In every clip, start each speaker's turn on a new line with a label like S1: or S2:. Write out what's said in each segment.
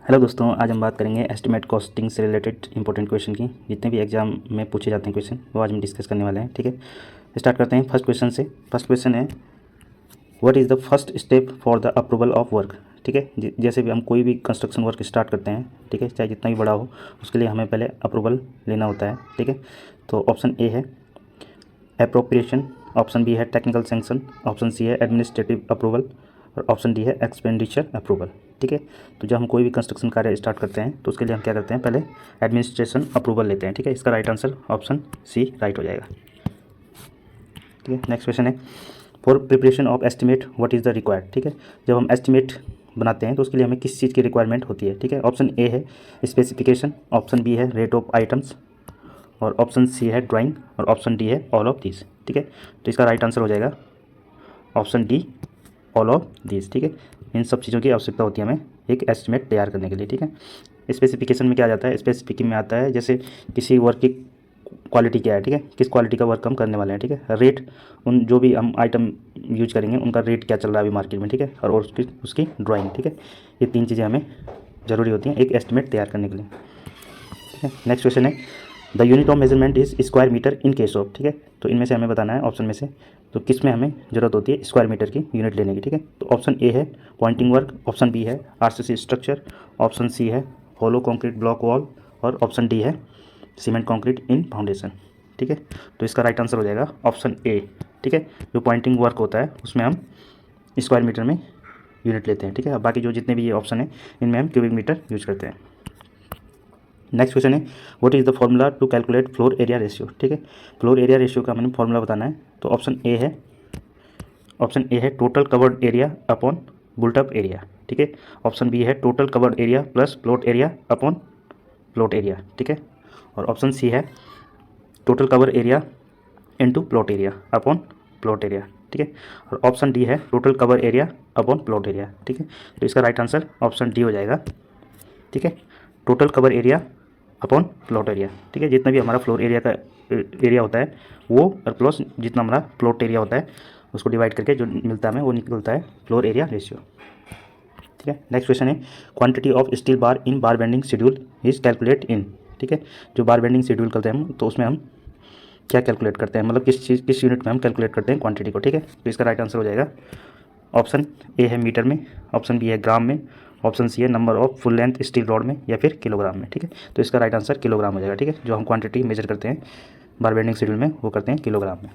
S1: Hello दोस्तों, आज हम बात करेंगे एस्टिमेट कॉस्टिंग से रिलेटेड इंपॉर्टेंट क्वेश्चन की। जितने भी एग्जाम में पूछे जाते हैं क्वेश्चन वो आज हम डिस्कस करने वाले हैं। ठीक है, स्टार्ट करते हैं फर्स्ट क्वेश्चन से। फर्स्ट क्वेश्चन है, what is the first step for the approval of work. ठीक है, जैसे भी हम कोई भी कंस्ट्रक्शन वर्क स्टार्ट करते हैं, ठीक है, चाहे जितना भी बड़ा हो, उसके लिए हमें पहले अप्रूवल लेना होता है। ठीक है, तो ऑप्शन ए है एप्रोप्रिएशन, ऑप्शन बी है टेक्निकल सैंक्शन, ऑप्शन सी है एडमिनिस्ट्रेटिव अप्रूवल और ऑप्शन डी है एक्सपेंडिचर अप्रूवल। ठीक है, तो जब हम कोई भी कंस्ट्रक्शन कार्य स्टार्ट करते हैं तो उसके लिए हम क्या करते हैं, पहले एडमिनिस्ट्रेशन अप्रूवल लेते हैं। ठीक है, इसका right answer option C right हो जाएगा। ठीक है, नेक्स्ट क्वेश्चन है, for preparation of estimate what is the required. ठीक है, जब हम एस्टिमेट बनाते हैं तो उसके लिए हमें किस चीज़ की रिक्वायरमेंट होती है। ठीक है, ऑप्शन ए है स्पेसिफिकेशन, ऑप्शन बी है रेट ऑफ आइटम्स और ऑप्शन सी है ड्राइंग और ऑप्शन डी है ऑल ऑफ दिस। ठीक है, तो इसका राइट आंसर हो जाएगा option D all of this. ठीक है, इन सब चीज़ों की आवश्यकता होती है हमें एक एस्टिमेट तैयार करने के लिए। ठीक है, स्पेसिफिकेशन में क्या आ जाता है, स्पेसिफिकेशन में आता है जैसे किसी वर्क की क्वालिटी क्या है। ठीक है, किस क्वालिटी का वर्क हम करने वाले हैं। ठीक है, रेट, उन जो भी हम आइटम यूज करेंगे उनका रेट क्या चल रहा है अभी मार्केट में। ठीक है, और उसकी उसकी ड्राइंग। ठीक है, ये तीन चीज़ें हमें ज़रूरी होती हैं एक एस्टिमेट तैयार करने के लिए। ठीक है, नेक्स्ट क्वेश्चन है, the unit of measurement is square metre in case of. ठीक है, तो इनमें से हमें बताना है ऑप्शन में से, तो किस में हमें ज़रूरत होती है स्क्वायर मीटर की यूनिट लेने की। ठीक है, तो ऑप्शन ए है पॉइंटिंग वर्क, ऑप्शन बी है आरसीसी स्ट्रक्चर, ऑप्शन सी है होलो कंक्रीट ब्लॉक वॉल और ऑप्शन डी है सीमेंट कंक्रीट इन फाउंडेशन। ठीक है, तो इसका राइट आंसर हो जाएगा ऑप्शन ए। ठीक है, जो पॉइंटिंग वर्क होता है उसमें हम स्क्वायर मीटर में यूनिट लेते हैं। ठीक है, बाकी जो जितने भी ये ऑप्शन है इनमें हम क्यूबिक मीटर यूज करते हैं। नेक्स्ट क्वेश्चन है, what is the formula to calculate floor area ratio. ठीक है, फ्लोर एरिया रेशियो का हमें फॉर्मूला बताना है, तो ऑप्शन ए है total covered area upon built up area. ठीक है, ऑप्शन बी है total covered area plus plot area upon plot area. ठीक है, और ऑप्शन सी है total cover area into plot area upon plot area. ठीक है, और ऑप्शन डी है total cover area upon plot area. ठीक है, तो इसका राइट आंसर ऑप्शन डी हो जाएगा। ठीक है, total cover area upon plot area. ठीक है, जितना भी हमारा फ्लोर एरिया का एरिया होता है वो और प्लस जितना हमारा प्लॉट एरिया होता है उसको डिवाइड करके जो मिलता है हमें वो निकलता है फ्लोर एरिया रेशियो। ठीक है, नेक्स्ट क्वेश्चन है, quantity of steel bar in bar bending schedule is calculate in. ठीक है, जो बार बेंडिंग शेड्यूल करते हैं हम तो उसमें हम क्या कैलकुलेट करते हैं, मतलब किस यूनिट में हम कैलकुलेट करते हैं क्वांटिटी को। ठीक है, तो इसका राइट आंसर हो जाएगा ऑप्शन ए है मीटर में, ऑप्शन बी है ग्राम में, ऑप्शन सी है number of full length steel rod में या फिर किलोग्राम में। ठीक है, तो इसका राइट आंसर किलोग्राम हो जाएगा। ठीक है, जो हम क्वांटिटी मेजर करते हैं बार बेंडिंग शेड्यूल में वो करते हैं किलोग्राम में।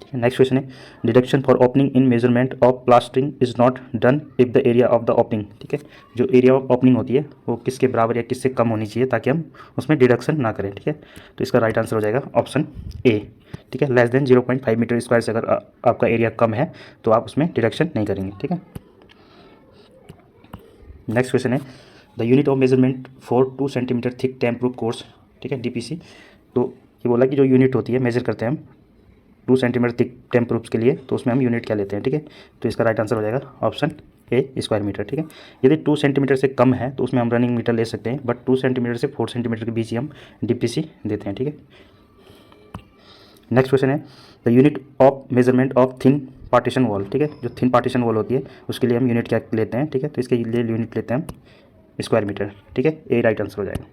S1: ठीक है, नेक्स्ट क्वेश्चन है, deduction for opening in measurement of plastering is not done if the area of the opening. ठीक है, जो एरिया ऑफ ओपनिंग होती है वो किसके बराबर या किससे कम होनी चाहिए ताकि हम उसमें डिडक्शन ना करें। ठीक है, तो इसका राइट आंसर हो जाएगा ऑप्शन ए। ठीक है, लेस देन 0.5 मीटर स्क्वायर से अगर आपका एरिया कम है तो आप उसमें डिडक्शन नहीं करेंगे। ठीक है, नेक्स्ट क्वेश्चन है, the unit of measurement for 2 centimetre thick temp proof course. ठीक है, डीपीसी। तो ये बोला कि जो यूनिट होती है मेजर करते हैं हम 2 सेंटीमीटर थिक टेम्प प्रूफ्स के लिए तो उसमें हम यूनिट क्या लेते हैं। ठीक है, तो इसका राइट आंसर हो जाएगा ऑप्शन ए स्क्वायर मीटर। ठीक है, यदि 2 सेंटीमीटर से कम है तो उसमें हम रनिंग मीटर ले सकते हैं, बट 2 सेंटीमीटर से 4 सेंटीमीटर के बीच ही हम डीपीसी देते हैं। ठीक है, नेक्स्ट क्वेश्चन है, the unit of measurement of thin partition wall. ठीक है, जो थिन पार्टीशन वॉल होती है उसके लिए हम यूनिट क्या लेते हैं। ठीक है, तो इसके लिए यूनिट लेते हैं हम स्क्वायर मीटर। ठीक है, ए राइट आंसर हो जाएगा।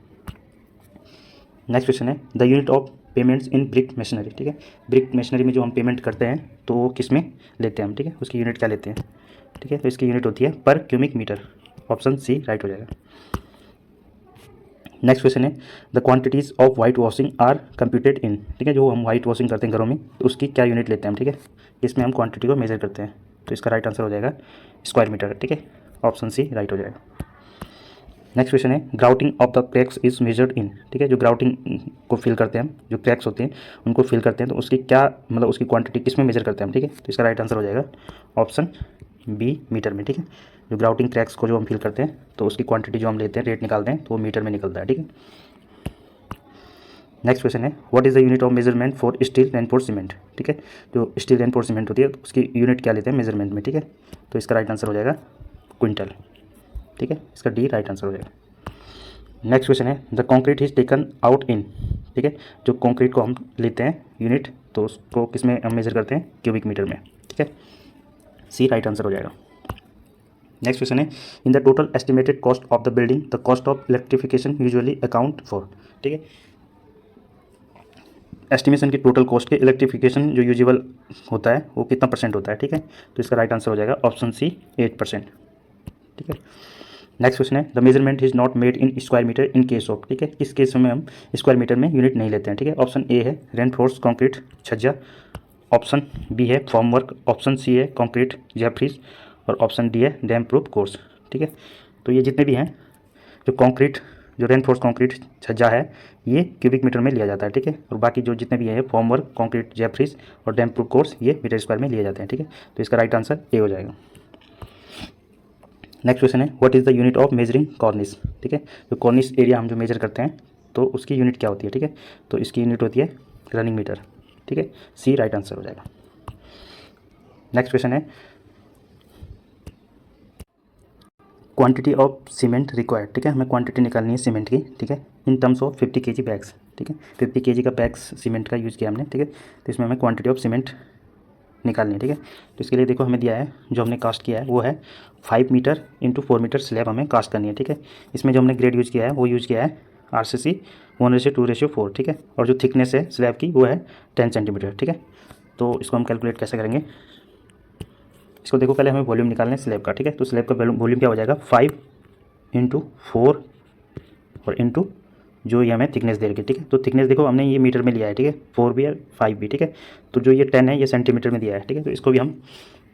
S1: नेक्स्ट क्वेश्चन है, the unit of payments in brick machinery. ठीक है, ब्रिक मशीनरी में जो हम पेमेंट करते हैं तो वो किस में लेते हैं हम। ठीक है, उसकी यूनिट क्या लेते हैं। ठीक है, तो इसकी यूनिट होती है पर cubic metre, option C right हो जाएगा। नेक्स्ट क्वेश्चन है, the quantities of white washing are computed in. ठीक है, जो हम वाइट वॉशिंग करते हैं घरों में तो उसकी क्या यूनिट लेते हैं हम। ठीक है, इसमें हम क्वांटिटी को मेजर करते हैं तो इसका राइट आंसर हो जाएगा स्क्वायर मीटर। ठीक है, ऑप्शन सी राइट हो जाएगा। नेक्स्ट क्वेश्चन है, grouting of the cracks is measured in. ठीक है, जो ग्राउटिंग को फिल करते हैं हम, जो क्रैक्स होते हैं उनको फिल करते हैं तो उसकी क्या मतलब उसकी क्वांटिटी किस में मेजर करते हैं हम। ठीक है, तो इसका राइट आंसर हो जाएगा ऑप्शन बी मीटर में। ठीक है, जो ग्राउटिंग क्रैक्स को जो हम फिल करते हैं तो उसकी क्वांटिटी जो हम लेते हैं रेट निकालते हैं तो वो मीटर में निकलता है। ठीक है, नेक्स्ट क्वेश्चन है, what is the unit of measurement for steel reinforce cement. ठीक है, जो स्टील रेनफोर्स सीमेंट होती है तो उसकी यूनिट क्या लेते हैं मेजरमेंट में। ठीक है, तो इसका राइट आंसर हो जाएगा क्विंटल। ठीक है, इसका डी राइट आंसर हो जाएगा। नेक्स्ट क्वेश्चन है, the concrete is taken out in. ठीक है, जो कॉन्क्रीट को हम लेते हैं यूनिट तो उसको किस में हम मेजर करते हैं क्यूबिक मीटर में। ठीक है, सी राइट आंसर हो जाएगा। नेक्स्ट क्वेश्चन है, in the total estimated cost of the building the cost of electrification usually account for. ठीक है, एस्टिमेशन की टोटल कॉस्ट के इलेक्ट्रिफिकेशन जो यूजुअल होता है वो कितना परसेंट होता है। ठीक है, तो इसका राइट आंसर हो जाएगा ऑप्शन सी 8%। ठीक है, नेक्स्ट क्वेश्चन है, the measurement is not made in square metre in case of. ठीक है, किस केस में हम स्क्वायर मीटर में यूनिट नहीं लेते हैं। ठीक है, ऑप्शन ए है रेनफोर्स कंक्रीट छज्जा, ऑप्शन बी है फॉर्मवर्क, ऑप्शन सी है कंक्रीट जैफ्रीज और ऑप्शन डी है डैम प्रूफ कोर्स। ठीक है, तो ये जितने भी हैं जो कंक्रीट जो रेनफोर्स कंक्रीट छज्जा है ये क्यूबिक मीटर में लिया जाता है। ठीक है, और बाकी जो जितने भी है फॉर्मवर्क कंक्रीट जैफ्रीज और डैम प्रूफ कोर्स ये मीटर स्क्वायर में लिए जाते हैं। ठीक है, तो इसका राइट आंसर ए हो जाएगा। नेक्स्ट क्वेश्चन है, what is the unit of measuring कॉर्निस। ठीक है, जो कॉर्निस एरिया हम जो मेजर करते हैं तो उसकी यूनिट क्या होती है। ठीक है, तो इसकी यूनिट होती है रनिंग मीटर। ठीक है, सी राइट आंसर हो जाएगा। नेक्स्ट क्वेश्चन है, क्वांटिटी ऑफ सीमेंट रिक्वायर्ड। ठीक है, हमें क्वांटिटी निकालनी है सीमेंट की। ठीक है, in terms of 50 kg bags. ठीक है, 50 kg का बैग्स सीमेंट का यूज़ किया हमने। ठीक है, तो इसमें हमें क्वांटिटी ऑफ सीमेंट निकालनी है। ठीक है, तो इसके लिए देखो हमें दिया है जो हमने कास्ट किया है वो है 5 मीटर इंटू 4 मीटर स्लैब हमें कास्ट करनी है। ठीक है, इसमें जो हमने ग्रेड यूज़ किया है वो यूज़ किया है RCC 1:2:4। ठीक है, और जो थिकनेस है स्लैब की वो है 10 सेंटीमीटर। ठीक है, तो इसको हम कैलकुलेट कैसे करेंगे। इसको देखो पहले हमें वॉल्यूम निकालना है स्लैब का। ठीक है, तो स्लैब का वॉल्यूम क्या हो जाएगा 5 इंटू 4 और इंटू जो ये हमें थिकनेस दे रखी है। ठीक है, तो थिकनेस देखो हमने ये मीटर में लिया है। ठीक है, 4 भी और 5 भी। ठीक है, तो जो ये 10 है ये सेंटीमीटर में दिया है। ठीक है, तो इसको भी हम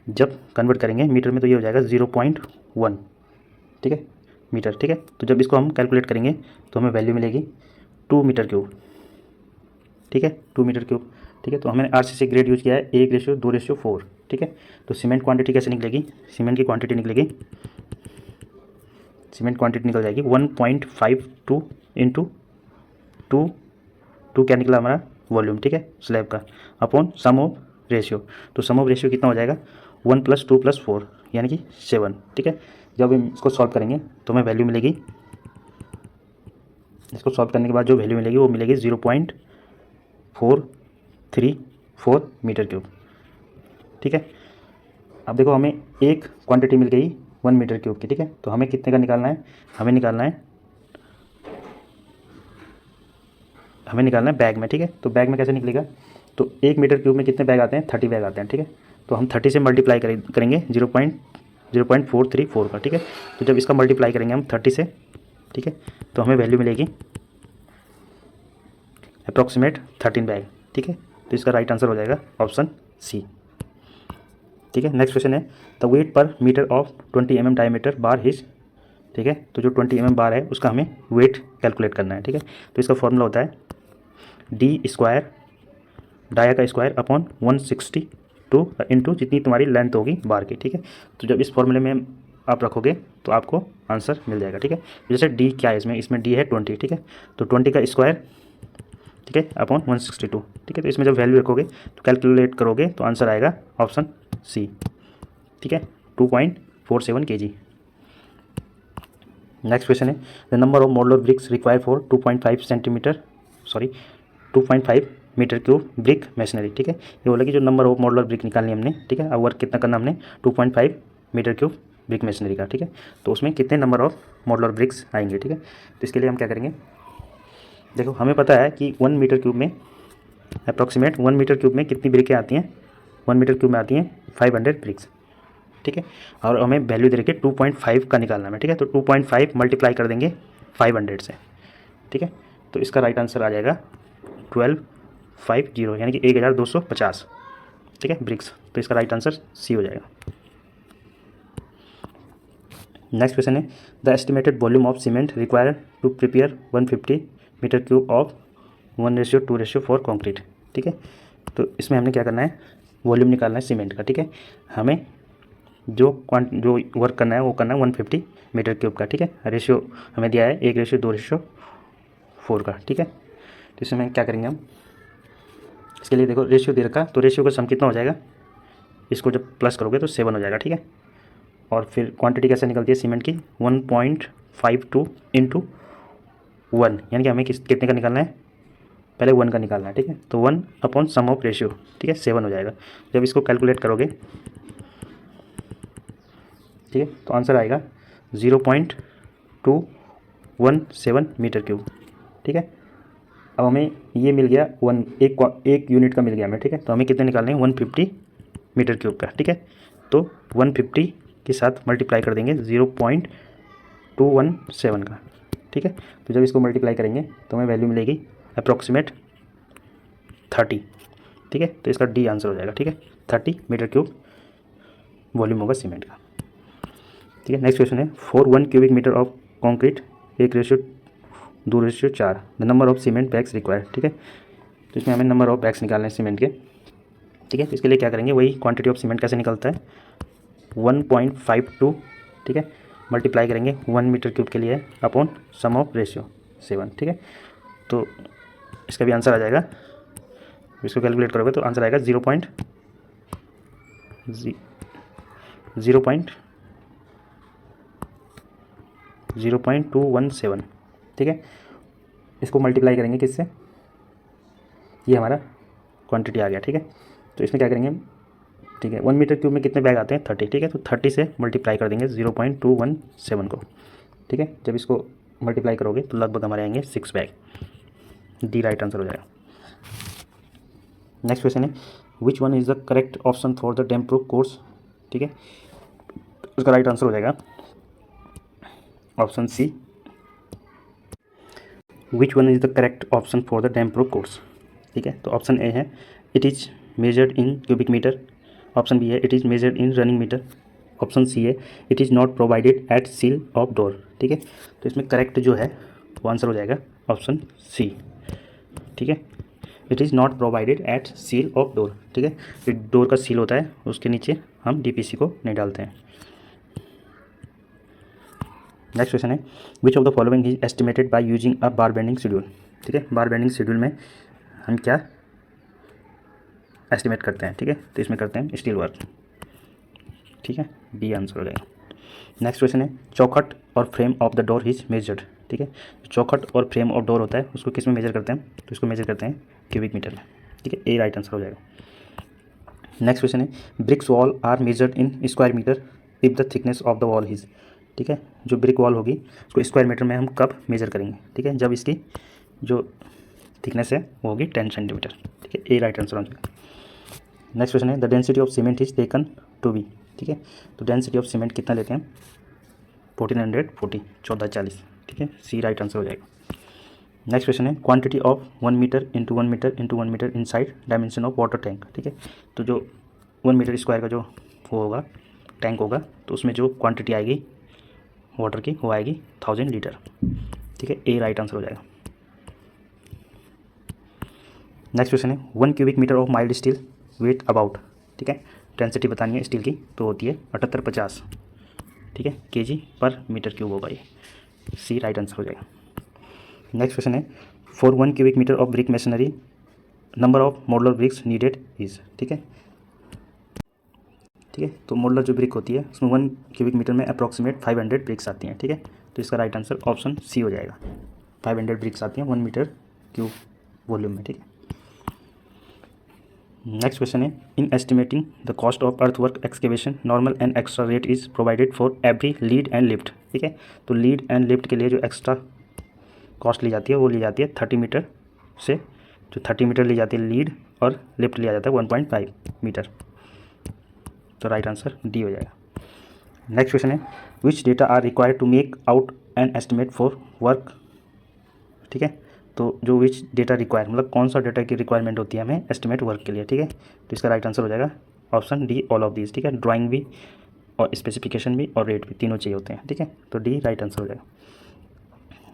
S1: जब कन्वर्ट करेंगे मीटर में तो ये हो जाएगा 0.1। ठीक है, मीटर। ठीक है, तो जब इसको हम कैलकुलेट करेंगे तो हमें वैल्यू मिलेगी 2 मीटर क्यूब। ठीक है, 2 मीटर क्यूब। ठीक है, तो हमने RCC ग्रेड यूज़ किया है 1:2:4। ठीक है, तो सीमेंट क्वांटिटी कैसे निकलेगी, सीमेंट की क्वांटिटी निकलेगी, सीमेंट क्वांटिटी निकल जाएगी 1.52 इंटू 2 क्या निकला हमारा वॉल्यूम। ठीक है, स्लैब का अपॉन सम ऑफ रेशियो। तो सम ऑफ रेशियो कितना हो जाएगा 1 + 2 + 4 यानी कि 7। ठीक है, जब हम इसको सॉल्व करेंगे तो हमें वैल्यू मिलेगी, इसको सॉल्व करने के बाद जो वैल्यू मिलेगी वो मिलेगी 0.434 मीटर क्यूब। ठीक है, अब देखो हमें एक क्वांटिटी मिल गई 1 मीटर क्यूब की। ठीक है, तो हमें कितने का निकालना है, हमें निकालना है बैग में। ठीक है, तो बैग में कैसे निकलेगा, तो 1 मीटर क्यूब में कितने बैग आते हैं 30 बैग आते हैं। ठीक है, तो हम 30 से मल्टीप्लाई करेंगे 0.434 का। ठीक है, तो जब इसका मल्टीप्लाई करेंगे हम 30 से, ठीक है, तो हमें वैल्यू मिलेगी अप्रॉक्सीमेट 13 बैग। ठीक है, तो इसका राइट आंसर हो जाएगा ऑप्शन सी। ठीक है, नेक्स्ट क्वेश्चन है, the weight per metre of 20 mm diameter bar is. ठीक है, तो जो 20 mm बार है उसका हमें वेट कैलकुलेट करना है। ठीक है, तो इसका फॉर्मूला होता है D² डाया का स्क्वायर अपॉन 162 इंटू जितनी तुम्हारी लेंथ होगी बार की। ठीक है, तो जब इस फॉर्मूले में आप रखोगे तो आपको आंसर मिल जाएगा। ठीक है, जैसे D क्या है इसमें D है 20। ठीक है, तो 20 का स्क्वायर, ठीक है, अपॉन 162। ठीक है, तो इसमें जब वैल्यू रखोगे तो कैलकुलेट करोगे तो आंसर आएगा ऑप्शन सी। ठीक है, 2.47 kg। नेक्स्ट क्वेश्चन है, the number of modular bricks require for 2.5 metre cube brick machinery. ठीक है, ये बोला कि जो नंबर ऑफ मॉडुलर ब्रिक निकालनी हमने। ठीक है, अब वर्क कितना करना हमने 2.5 मीटर क्यूब ब्रिक मशीनरी का। ठीक है, तो उसमें कितने नंबर ऑफ मॉडुलर ब्रिक्स आएंगे। ठीक है, तो इसके लिए हम क्या करेंगे, देखो हमें पता है कि 1 मीटर क्यूब में अप्रॉक्सीमेट 1 मीटर क्यूब में कितनी ब्रिकें आती हैं, 1 मीटर क्यूब में आती हैं 500 ब्रिक्स। ठीक है, और हमें वैल्यू दे रखी है 2.5 का निकालना है। ठीक है, तो 2.5 मल्टीप्लाई कर देंगे 500 से। ठीक है, तो इसका राइट आंसर आ जाएगा 1250 यानी कि 1250। ठीक है, ब्रिक्स, तो इसका राइट आंसर सी हो जाएगा। नेक्स्ट क्वेश्चन है, the estimated volume of cement required to prepare 150 metre cube of 1:2:4 concrete. ठीक है, तो इसमें हमने क्या करना है, वॉल्यूम निकालना है सीमेंट का। ठीक है, हमें जो वर्क करना है वो करना है 150 मीटर क्यूब का। ठीक है, रेशियो हमें दिया है 1:2:4 का। ठीक है, तो इसमें क्या करेंगे हम, इसके लिए देखो रेशियो दे रखा, तो रेशियो का सम कितना हो जाएगा, इसको जब प्लस करोगे तो 7 हो जाएगा। ठीक है, और फिर क्वांटिटी कैसे निकलती है सीमेंट की 1.52 इंटू 1 यानी कि हमें कितने का निकालना है, पहले 1 का निकालना है। ठीक है, तो 1 अपॉन सम ऑफ रेशियो, ठीक है, 7 हो जाएगा। जब इसको कैलकुलेट करोगे ठीक है। तो आंसर आएगा 0.217 मीटर क्यूब। ठीक है। अब हमें ये मिल गया एक यूनिट का मिल गया हमें। ठीक है। तो हमें कितने निकालने हैं 150 मीटर क्यूब का। ठीक है। तो 150 के साथ मल्टीप्लाई कर देंगे 0.217 का। ठीक है। तो जब इसको मल्टीप्लाई करेंगे तो हमें वैल्यू मिलेगी अप्रॉक्सीमेट 30। ठीक है। तो इसका डी आंसर हो जाएगा। ठीक है। 30 मीटर क्यूब वॉल्यूम होगा सीमेंट का। ठीक है। नेक्स्ट क्वेश्चन है, for 1 cubic metre of concrete 1:2:4 the number of cement bags required. ठीक है। तो इसमें हमें नंबर ऑफ बैग्स निकालने हैं सीमेंट के। ठीक है। तो इसके लिए क्या करेंगे, वही क्वांटिटी ऑफ सीमेंट कैसे निकलता है 1.52। ठीक है। मल्टीप्लाई करेंगे 1 मीटर क्यूब के लिए अपॉन सम ऑफ रेशियो 7। ठीक है। तो इसका भी आंसर आ जाएगा, इसको कैलकुलेट करोगे तो आंसर आएगा 0.217। ठीक है। इसको मल्टीप्लाई करेंगे किससे, ये हमारा क्वांटिटी आ गया। ठीक है। तो इसमें क्या करेंगे, ठीक है, 1 मीटर क्यूब में कितने बैग आते हैं 30। ठीक है। तो 30 से मल्टीप्लाई कर देंगे 0.217 को। ठीक है। जब इसको मल्टीप्लाई करोगे तो लगभग हमारे आएंगे 6 बैग। डी राइट आंसर हो जाएगा। नेक्स्ट क्वेश्चन है, which one is the correct option for the damp proof course. ठीक है। उसका राइट आंसर हो जाएगा option C. Which one is the correct option for the damp proof course. ठीक है। तो ऑप्शन ए है it is measured in cubic metre. Option B है it is measured in running metre. Option C है it is not provided at sill of door. ठीक है। तो इसमें करेक्ट जो है वो आंसर हो जाएगा ऑप्शन सी। ठीक है। It is not provided at sill of door. ठीक है। जो डोर का सील होता है उसके नीचे हम डीपीसी को नहीं डालते हैं। नेक्स्ट क्वेश्चन है, which of the following is estimated by using a bar bending schedule. ठीक है। बार बेंडिंग शेड्यूल में हम क्या एस्टिमेट करते हैं। ठीक है। तो इसमें करते हैं स्टील वर्क। ठीक है। बी आंसर हो जाएगा। नेक्स्ट क्वेश्चन है, चौखट और frame of the door is measured. ठीक है। चौखट और फ्रेम ऑफ डोर होता है उसको किस में मेजर करते हैं, तो इसको मेजर करते हैं क्यूबिक मीटर में। ठीक है। ए राइट आंसर हो जाएगा। नेक्स्ट क्वेश्चन है, bricks wall are measured in square metre if the thickness of the wall is. ठीक है। जो ब्रिक वॉल होगी उसको स्क्वायर मीटर में हम कब मेजर करेंगे। ठीक है। जब इसकी जो थिकनेस है वो होगी 10 सेंटीमीटर। ठीक है। ए राइट आंसर हो जाएगा। नेक्स्ट क्वेश्चन है, the density of cement is taken to be. ठीक है। तो डेंसिटी ऑफ सीमेंट कितना लेते हैं 1440 1440। ठीक है। सी राइट आंसर हो जाएगा। नेक्स्ट क्वेश्चन है, quantity of 1 metre into 1 metre into 1 metre inside dimension of water tank. ठीक है। तो जो 1 मीटर स्क्वायर का जो वो होगा टैंक होगा तो उसमें जो क्वांटिटी आएगी वाटर की वो आएगी 1000 लीटर। ठीक है। ए राइट आंसर हो जाएगा। नेक्स्ट क्वेश्चन है, 1 cubic metre of mild steel weight about. ठीक है। डेंसिटी बतानी है स्टील की तो होती है 7850। ठीक है। केजी पर मीटर क्यूब होगा ये। सी राइट आंसर हो जाएगा। नेक्स्ट क्वेश्चन है, for 1 cubic metre of brick machinery number of modular bricks needed is. ठीक है। ठीक है। तो मॉडुलर जो ब्रिक होती है उसमें 1 क्यूबिक मीटर में अप्रॉक्सीमेट 500 ब्रिक्स आती हैं। ठीक है। तो इसका राइट आंसर ऑप्शन सी हो जाएगा। 500 ब्रिक्स आती हैं 1 मीटर क्यूब वॉल्यूम में। ठीक है। नेक्स्ट क्वेश्चन है, in estimating the cost of earthwork excavation normal and extra rate is provided for every lead and lift. ठीक है। तो लीड एंड लिफ्ट के लिए जो एक्स्ट्रा कॉस्ट ली जाती है वो ली जाती है 30 मीटर से, जो 30 मीटर ली जाती है लीड और लिफ्ट लिया जाता है 1.5 मीटर। तो राइट आंसर डी हो जाएगा। नेक्स्ट क्वेश्चन है, which data are required to make out an estimate for work. ठीक है। तो जो विच डेटा रिक्वायर मतलब कौन सा डेटा की रिक्वायरमेंट होती है हमें एस्टिमेट वर्क के लिए। ठीक है। तो इसका राइट आंसर हो जाएगा option D all of these. ठीक है। ड्राइंग भी और स्पेसिफिकेशन भी और रेट भी तीनों चाहिए होते हैं। ठीक है। तो डी राइट आंसर हो जाएगा।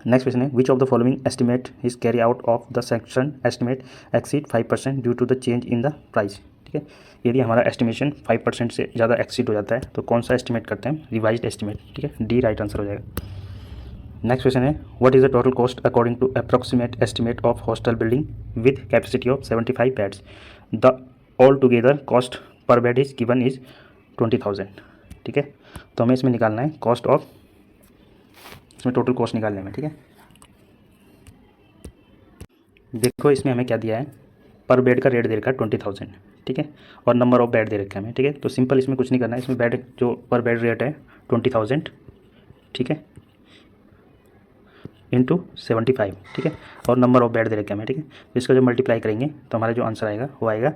S1: नेक्स्ट क्वेश्चन है, which of the following estimate is carry out of the section estimate exceed 5% due to the change in the price. ठीक है। यदि हमारा एस्टिमेशन 5% से ज़्यादा एक्सीड हो जाता है तो कौन सा एस्टिमेट करते हैं रिवाइज्ड एस्टिमेट। ठीक है। डी राइट आंसर हो जाएगा। नेक्स्ट क्वेश्चन है, what is the total cost according to approximate estimate of hostel building with capacity of 75 beds. The all together cost per bed is given is 20,000। ठीक है। तो हमें इसमें निकालना है कॉस्ट ऑफ, इसमें टोटल कॉस्ट निकालने में। ठीक है। देखो इसमें हमें क्या दिया है, पर बेड का रेट दे रखा है 20,000। ठीक है, और नंबर ऑफ बेड दे रखे हैं हमें, ठीक है। तो सिंपल इसमें कुछ नहीं करना है, इसमें बेड जो पर बेड रेट है 20,000, ठीक है, इंटू 75, ठीक है, और नंबर ऑफ बेड दे रखे हैं हमें, ठीक है। तो इसका जो मल्टीप्लाई करेंगे तो हमारा जो आंसर आएगा वो आएगा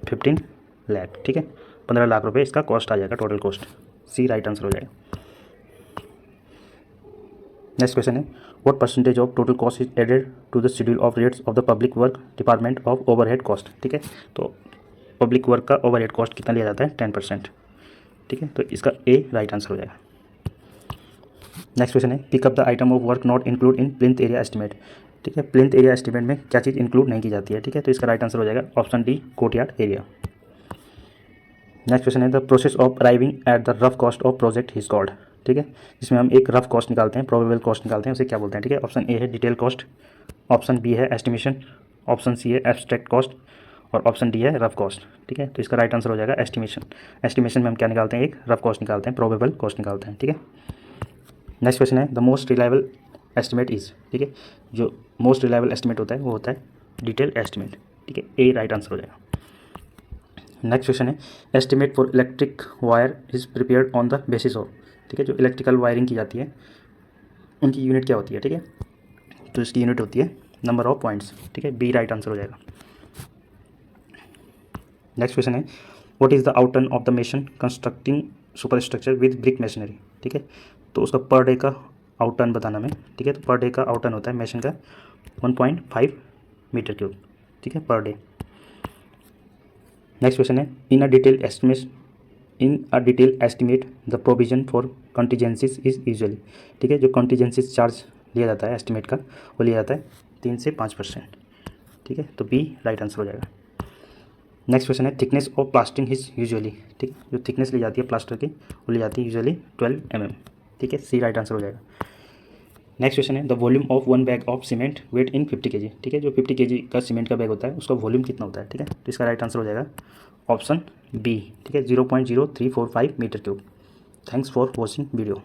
S1: 15 लाख, ठीक है, 15 लाख रुपये इसका कॉस्ट आ जाएगा, total cost. C right answer हो जाएगा। नेक्स्ट क्वेश्चन है what percentage of total cost is added to the schedule of rates of the public work department of overhead cost, ठीक है। तो पब्लिक वर्क का ओवरहेड कॉस्ट कितना लिया जाता है, 10%, ठीक है। तो इसका ए राइट आंसर हो जाएगा। नेक्स्ट क्वेश्चन है pick up the item of work not include in plinth area estimate, ठीक है। प्लिंथ एरिया एस्टिमेट में क्या चीज़ इंक्लूड नहीं की जाती है, ठीक है। तो इसका राइट आंसर हो जाएगा option D courtyard area. Next question है the process of arriving at the rough cost of project is called, ठीक है। जिसमें हम एक रफ कॉस्ट निकालते हैं, प्रोबेबल कॉस्ट निकालते हैं, उसे क्या बोलते हैं, ठीक है। ऑप्शन ए है डिटेल कॉस्ट, ऑप्शन बी है एस्टिमेशन, ऑप्शन सी है एब्स्ट्रैक्ट कॉस्ट और ऑप्शन डी है रफ कॉस्ट, ठीक है। तो इसका राइट आंसर हो जाएगा एस्टिमेशन। एस्टिमेशन में हम क्या निकालते हैं, एक रफ कॉस्ट निकालते हैं, प्रोबेबल कॉस्ट निकालते हैं, ठीक है। नेक्स्ट क्वेश्चन है the most reliable estimate is, ठीक है। जो मोस्ट रिलायबल एस्टिमेट होता है वो होता है डिटेल एस्टिमेट, ठीक है। ए राइट आंसर हो जाएगा। नेक्स्ट क्वेश्चन है estimate for electric wire is prepared on the basis of, ठीक है। जो इलेक्ट्रिकल वायरिंग की जाती है उनकी यूनिट क्या होती है, ठीक है। तो इसकी यूनिट होती है नंबर ऑफ पॉइंट्स, ठीक है। बी राइट आंसर हो जाएगा। नेक्स्ट क्वेश्चन है what is the outturn of the mason constructing super structure with brick machinery, ठीक है। तो उसका पर डे का आउटटर्न बताना हमें, ठीक है। तो पर डे का आउटटर्न होता है मेसन का 1.5 मीटर क्यूब, ठीक है, पर डे। नेक्स्ट क्वेश्चन है in a detail estimate the provision for contingencies is usually, ठीक है। जो कंटीजेंसीज चार्ज लिया जाता है एस्टिमेट का वो लिया जाता है 3 से 5%, ठीक है। तो बी राइट आंसर हो जाएगा। नेक्स्ट क्वेश्चन है thickness of plastering is usually, ठीक है। जो थिकनेस ली जाती है प्लास्टर की वो ली जाती है यूजुअली 12 mm, ठीक है। सी राइट आंसर हो जाएगा। नेक्स्ट क्वेश्चन है the volume of 1 bag of cement weight in 50 kg, ठीक है। जो 50 kg का सीमेंट का बैग होता है उसका वॉल्यूम कितना होता है, ठीक है। तो इसका राइट आंसर हो जाएगा ऑप्शन बी, ठीक है, 0.0345 metre cube. Thanks for watching video.